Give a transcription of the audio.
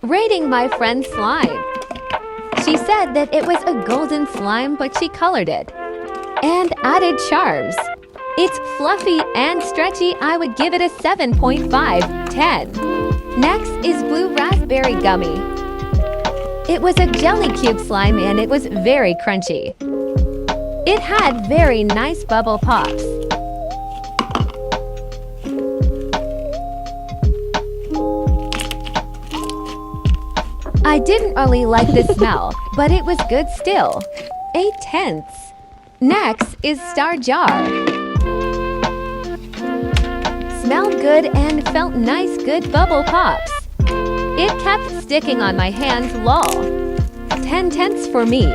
Rating my friend's slime. She said that it was a golden slime, but she colored it and added charms. It's fluffy and stretchy. I would give it a 7.5/10. Next is blue raspberry gummy. It was a jelly cube slime and it was very crunchy. It had very nice bubble pops. I didn't really like the smell, but it was good still. 8/10. Next is Star Jar. Smelled good and felt nice, good bubble pops. It kept sticking on my hands, lol. 10/10 for me.